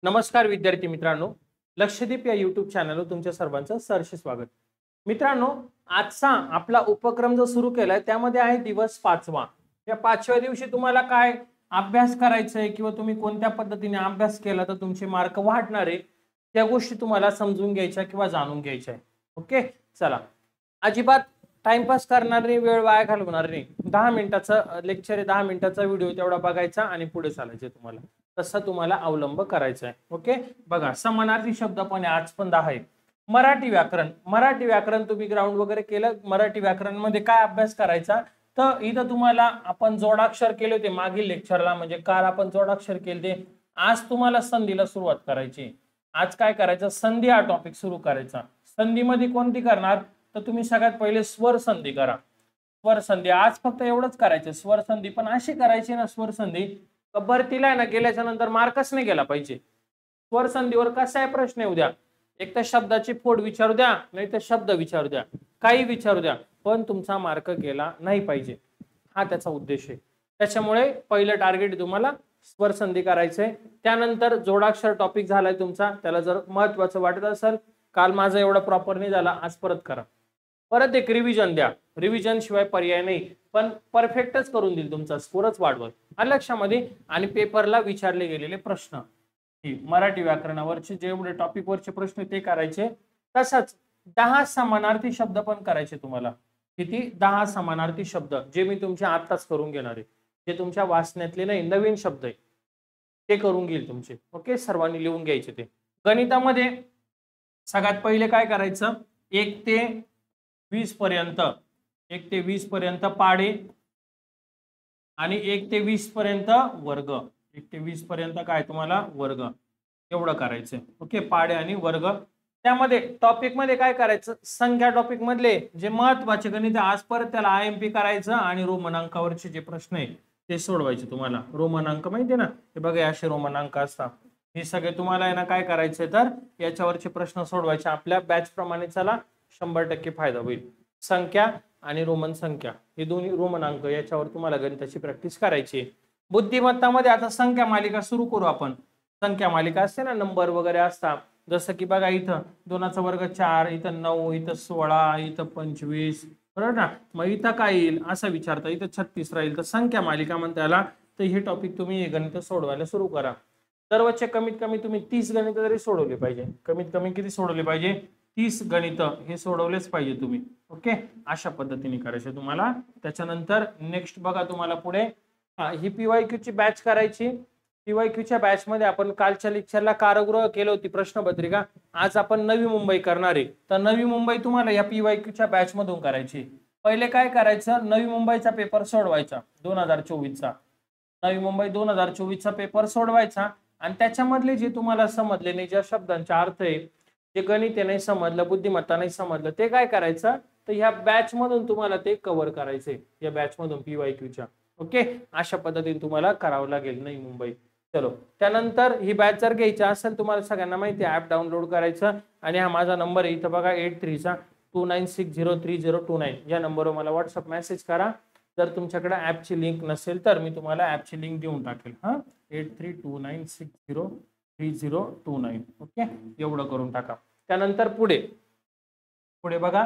नमस्कार विद्यार्थी मित्रांनो, लक्षदीप या युट्यूब चॅनलवर तुमच्या सर्वांचं सहर्ष स्वागत. मित्रांनो, आजचा आपला उपक्रम जो सुरू केलाय त्यामध्ये आहे दिवस 5वा. या 5व्या दिवशी तुम्हाला काय अभ्यास करायचा आहे किंवा तुम्ही कोणत्या पद्धतीने अभ्यास केला तर तुमचे मार्क वाढणार आहे, त्या गोष्टी तुम्हाला समजून घ्यायच्या किंवा जाणून घ्यायच्या आहे. ओके, चला. अजिबात टाइमपास करणार नाही, वेळ वाया घालवणार नाही. 10 मिनिटाचा लेक्चर आहे, 10 मिनिटाचा व्हिडिओ तेवढा बघायचा आणि पुढे चालायचे. तुम्हाला तसा तुम्हाला अवलंब करायचा आहे. ओके, बघा समानार्थी शब्द पण आज पण 10 आहे. मराठी व्याकरण तुम्ही ग्राउंड वगैरे केलं. मराठी व्याकरण मध्ये काय अभ्यास करायचा, तर इथं तुम्हाला आपण जोडाक्षर केले होते मागील लेक्चरला, म्हणजे काल आपण जोडाक्षर केले ते. आज तुम्हाला संधीला सुरुवात करायची. आज काय करायचं, संधी हा टॉपिक सुरू करायचा. संधीमध्ये कोणती करणार, तर तुम्ही सगळ्यात पहिले स्वर संधी करा. स्वर संधी आज फक्त एवढंच करायचं. स्वर संधी पण अशी करायची ना, स्वर संधी भरतीला आहे ना गेल्याच्या नंतर मार्कच नाही गेला पाहिजे. स्वर संधीवर कसा आहे प्रश्न येऊ द्या, एक तर शब्दाची फोड विचारू द्या, नाही तर शब्द विचारू द्या, काही विचारू द्या, पण तुमचा मार्क गेला नाही पाहिजे, हा त्याचा उद्देश आहे. त्याच्यामुळे पहिलं टार्गेट तुम्हाला स्वर संधी करायचंय. त्यानंतर जोडाक्षर टॉपिक झालाय तुमचा, त्याला जर महत्वाचं वाटत असेल, काल माझं एवढं प्रॉपर नाही झाला, आज परत करा. परत एक रिव्हिजन द्या. रिव्हिजन शिवाय पर्याय नाही, पण परफेक्टच करून देईल, तुमचा स्कोरच वाढवत लक्षामध्ये. आणि पेपरला विचारले गेलेले प्रश्न, मराठी व्याकरणावरचे जेवढे टॉपिक वरचे प्रश्न ते करायचे. तसंच 10 समानार्थी शब्द पण करायचे तुम्हाला. किती, 10 समानार्थी शब्द, जे मी तुमच्या आत्ताच करून घेणार आहे, जे तुमच्या वाचण्यातले नाही, नवीन शब्द आहे ते करून घेईल तुमचे. ओके, सर्वांनी लिहून घ्यायचे ते. गणितामध्ये सगळ्यात पहिले काय करायचं, 1 ते 20 पर्यंत, 1 ते 20 पर्यंत पाढे आणि 1 ते 20 पर्यंत वर्ग. 1 ते 20 पर्यंत काय तुम्हाला वर्ग, एवढं करायचंय. ओके, पाढे आणि वर्ग. त्यामध्ये टॉपिक मध्ये काय करायचं, संख्या टॉपिक मधले जे महत्वाचे गणित आज परत त्याला IMP करायचं आणि रोमनांकावरचे जे प्रश्न आहे ते सोडवायचे. तुम्हाला रोमनांक माहिती आहे ना, हे बघा असे रोमनांक असतात. हे सगळे तुम्हाला आहे ना काय करायचे, तर याच्यावरचे प्रश्न सोडवायचे. आपल्या बॅच प्रमाणे चला 100% फायदा होईल. संख्या आणि रोमन संख्या हे दोन्ही रोमनांक, याच्यावर तुम्हाला गणिताची प्रॅक्टिस करायची. बुद्धिमत्तामध्ये आता संख्या मालिका सुरू करू आपण. संख्या मालिका असते ना, नंबर वगैरे असतात. जसं की बघा इथं 2चा वर्ग 4, इथं 9, इथं 16, इथं 25, बरोबर ना. मग इथं काय येईल असं विचारता, इथं 36 राहील, तर संख्या मालिका म्हणता याला. तर हे टॉपिक तुम्ही गणित सोडवायला सुरू करा. दररोजचे कमीत कमी तुम्ही 30 गणित तरी सोडवले पाहिजे. कमीत कमी किती सोडवले पाहिजे, 30 गणित हे सोडवलेच पाहिजे तुम्ही. ओके, अशा पद्धतीने करायचे तुम्हाला. त्याच्यानंतर नेक्स्ट बघा तुम्हाला पुढे ही PYQ ची बॅच करायची. PYQ च्या बॅच मध्ये आपण कालच्या लेक्चरला कारागृह केली होती प्रश्नपत्रिका. आज आपण नवी मुंबई करणार आहे. तर नवी मुंबई तुम्हाला या PYQ च्या बॅच मधून करायची. पहिले काय करायचं, नवी मुंबईचा पेपर सोडवायचा 2024चा. नवी मुंबई 2024चा पेपर सोडवायचा आणि त्याच्यामधले जे तुम्हाला समजले नाही, ज्या शब्दांचा अर्थ आहे, जे गणित नाही समजलं, बुद्धिमत्ता नाही समजलं, ते काय करायचं, तर ह्या बॅच मधून तुम्हाला ते कव्हर करायचे. या बॅच मधून PYQ च्या. ओके, अशा पद्धतीने तुम्हाला करावं लागेल नवी मुंबई. चलो, त्यानंतर ही बॅच जर घ्यायची असेल, तुम्हाला सगळ्यांना माहिती आहे ऍप डाउनलोड करायचं. आणि हा माझा नंबर आहे इथं बघा 83चा29603029, या नंबरवर मला व्हॉट्सअप मेसेज करा. जर तुमच्याकडे ऍपची लिंक नसेल तर मी तुम्हाला ऍपची लिंक देऊन टाकेल. 8329603029. ओके, एवढं करून टाका. त्यानंतर पुढे बघा,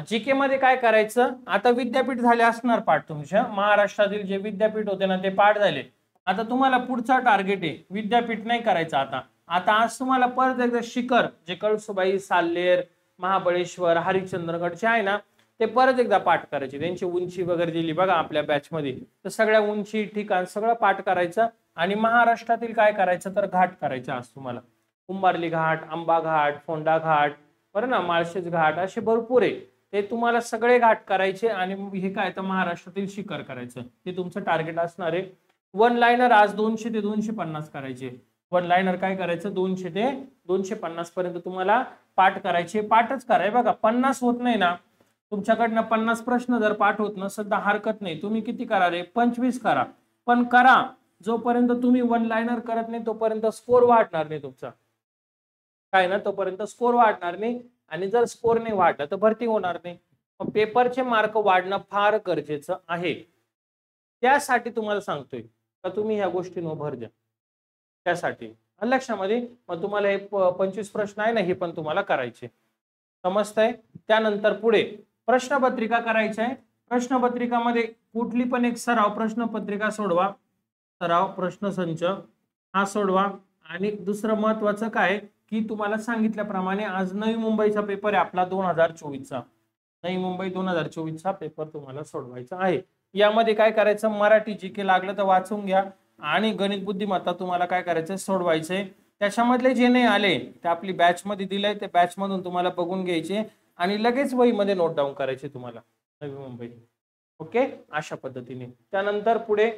जीके मध्ये काय करायचं, आता विद्यापीठ झाले असणार पाठ तुमच्या. महाराष्ट्रातील जे विद्यापीठ होते ना ते पाठ झाले. आता तुम्हाला पुढचा टार्गेट आहे विद्यापीठ नाही करायचं. आता आज तुम्हाला परत एकदा शिखर, जे कळसुबाई, साल्हेर, महाबळेश्वर, हरिश्चंद्रगडचे आहे ना, ते परत एकदा पाठ करायचे. त्यांची उंची वगैरे दिली बघा आपल्या बॅच मध्ये, तर सगळ्या उंची ठिकाण सगळं पाठ करायचं. आणि महाराष्ट्रातील काय करायचं, तर घाट करायचे आज तुम्हाला. कुंभारली घाट, आंबा घाट, फोंडा घाट, बरं ना, माळशेज घाट, असे भरपूर आहे. ते तुम्हाला सगळे घाट करायचे. आणि हे काय, तर महाराष्ट्रातील शिखर करायचं, ते तुमचं टार्गेट असणार आहे. वन लाईनर आज 200 ते 250 करायचे. वन लाईनर काय करायचं, 200 ते 250 पर्यंत तुम्हाला पाठ करायचे. पाठच कराय बघा, 50 होत नाही ना तुमच्याकडनं, 50 प्रश्न जर पाठ होत नसेल तर हरकत नाही, तुम्ही किती करा रे, 25 करा. पण करा, जोपर्यंत तुम्ही वन लाईनर करत नाही तोपर्यंत स्कोर वाढणार नाही तुमचा. काय ना, तोपर्यंत स्कोर वाढणार नाही. आणि जर स्कोर नाही वाढला तर भरती होणार नाही. पेपरचे मार्क वाढणं फार गरजेचं आहे. त्यासाठी तुम्हाला सांगतोय का तुम्ही ह्या गोष्टींवर भर द्या, त्यासाठी लक्षामध्ये. मग तुम्हाला हे 25 प्रश्न आहे ना, हे पण तुम्हाला करायचे, समजतंय. त्यानंतर पुढे प्रश्नपत्रिका करायची आहे. प्रश्नपत्रिकामध्ये कुठली पण एक सराव प्रश्नपत्रिका सोडवा, सराव प्रश्नसंच हा सोडवा. आणि दुसरं महत्वाचं काय की तुम्हाला सांगितल्याप्रमाणे आज नवी मुंबईचा पेपर आहे आपला 2024चा, नवी मुंबई 2024चा पेपर तुम्हाला सोडवायचा आहे. यामध्ये काय करायचं, मराठी जी के लागलं तर वाचून घ्या आणि गणित बुद्धिमत्ता तुम्हाला काय करायचं, सोडवायचे. त्याच्यामधले जे नाही आले ते आपली बॅच मध्ये दिलंय, ते बॅच मधून तुम्हाला बघून घ्यायचे आणि लगेच वहीमध्ये नोट डाऊन करायचे तुम्हाला नवी मुंबई. ओके, अशा पद्धतीने. त्यानंतर पुढे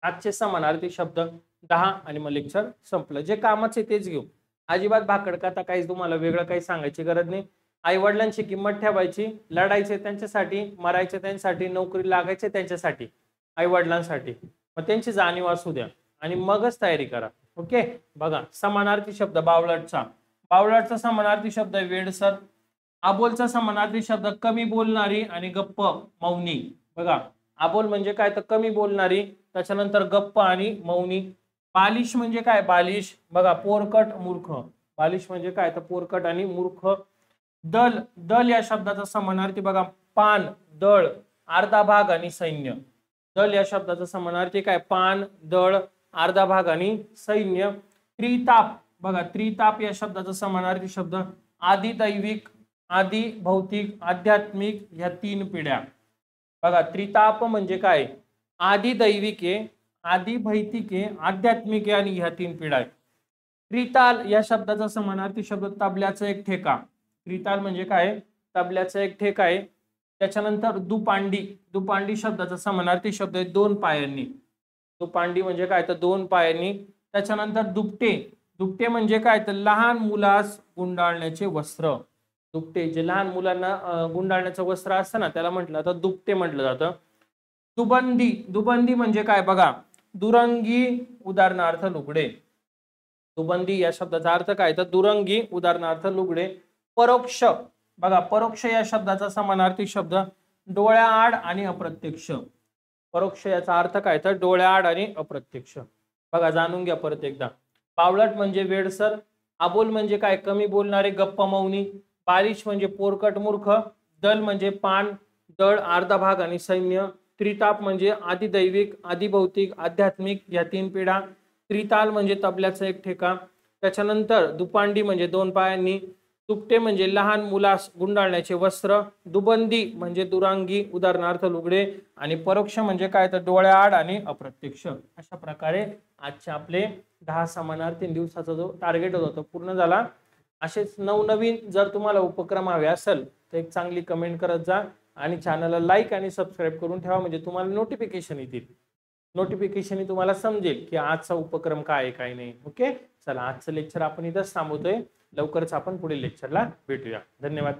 आजचे समानार्थी शब्द 10 आणि मग लेक्चर संपलं. जे कामाचे तेच घेऊ, अजिबात भाकडकाता काही तुम्हाला वेगळं काही सांगायची गरज नाही. आई वडिलांची किंमत ठेवायची, लढायचे त्यांच्यासाठी, मरायचे त्यांच्यासाठी, नोकरी लागायचे त्यांच्यासाठी, आई वडिलांसाठी. मग त्यांची जाणीव असू द्या आणि मगच तयारी करा. ओके, बघा समानार्थी शब्द बावळटचा, बावळटचा समानार्थी शब्द वेडसर. अबोलचा समानार्थी शब्द कमी बोलणारी आणि गप्प मौनी. बघा अबोल म्हणजे काय तर कमी बोलणारी, त्याच्यानंतर गप्प आणि मौनी. बालिश म्हणजे काय, बालिश बघा पोरकट मूर्ख, बालिश म्हणजे काय तर पोरकट आणि मूर्ख. दल, दल या शब्दाचा समानार्थी बघा पान, दळ, अर्धा भाग आणि सैन्य. दल या शब्दाचा समानार्थी काय, पान, दळ, अर्धा भाग आणि सैन्य. त्रिताप बघा, त्रिताप या शब्दाचा समानार्थी शब्द आदि दैविक, आदि भौतिक, आध्यात्मिक या 3 पिढ्या. बघा त्रिताप म्हणजे काय, आदि दैविक आहे, आदि भौतिक आहे, आध्यात्मिक आहे आणि ह्या 3 पिढ्या आहेत. त्रिताल या शब्दाचा समानार्थी शब्द तबल्याचा एक ठेका. त्रिताल म्हणजे काय, तबल्याचा एक ठेका आहे. त्याच्यानंतर दुपांडी, दुपांडी शब्दाचा समानार्थी शब्द आहे 2 पायांनी. दुपांडी म्हणजे काय तर 2 पायांनी. त्याच्यानंतर दुपटे, दुपटे म्हणजे काय तर लहान मुलास गुंडाळण्याचे वस्त्र. दुपटे जे लहान मुलांना गुंडाळण्याचं वस्त्र असतं ना, त्याला म्हटलं तर दुपटे म्हटलं जातं. दुबंदी, दुबंदी म्हणजे काय बघा दुरंगी, उदाहरणार्थ लुगडे. दुबंदी या शब्दाचा अर्थ काय तर दुरंगी, उदाहरणार्थ लुगडे. परोक्ष बघा, परोक्ष या शब्दाचा समानार्थी शब्द डोळ्याआड आणि अप्रत्यक्ष. परोक्ष याचा अर्थ काय तर डोळ्याआड आणि अप्रत्यक्ष. बघा जाणून घ्या परत एकदा. बावळट म्हणजे वेडसर, अबोल म्हणजे काय कमी बोलणारे, गप्प मौनी. बालिश म्हणजे पोरकट मूर्ख. दल म्हणजे पान, दळ, अर्धा भाग आणि सैन्य. त्रिताप म्हणजे आदिदैविक, आदिभौतिक, आध्यात्मिक या 3 पिढ्या. त्रिताल म्हणजे तबल्याचा एक ठेका. त्याच्यानंतर दुपांडी म्हणजे 2 पायांनी. दुपटे म्हणजे लहान मुलास गुंडाळण्याचे वस्त्र. दुबंदी म्हणजे दुरांगी, उदाहरणार्थ लुगडे. आणि परोक्ष म्हणजे काय तर डोळ्याआड आणि अप्रत्यक्ष. अशा प्रकारे आजचे आपले 10 समानार्थी दिवसाचा जो टार्गेट होता तो पूर्ण झाला. असेच नवनवीन जर तुम्हाला उपक्रम हवे असेल तर एक चांगली कमेंट करत जा आणि चॅनलला लाईक आणि सबस्क्राईब करून ठेवा, म्हणजे तुम्हाला नोटिफिकेशन येतील. नोटिफिकेशन तुम्हाला समजेल की आजचा उपक्रम काय आहे काय नाही. ओके, चला आजचं लेक्चर आपण इथंच थांबवतोय. लवकरच आपण पुढील लेक्चरला भेटूया. धन्यवाद.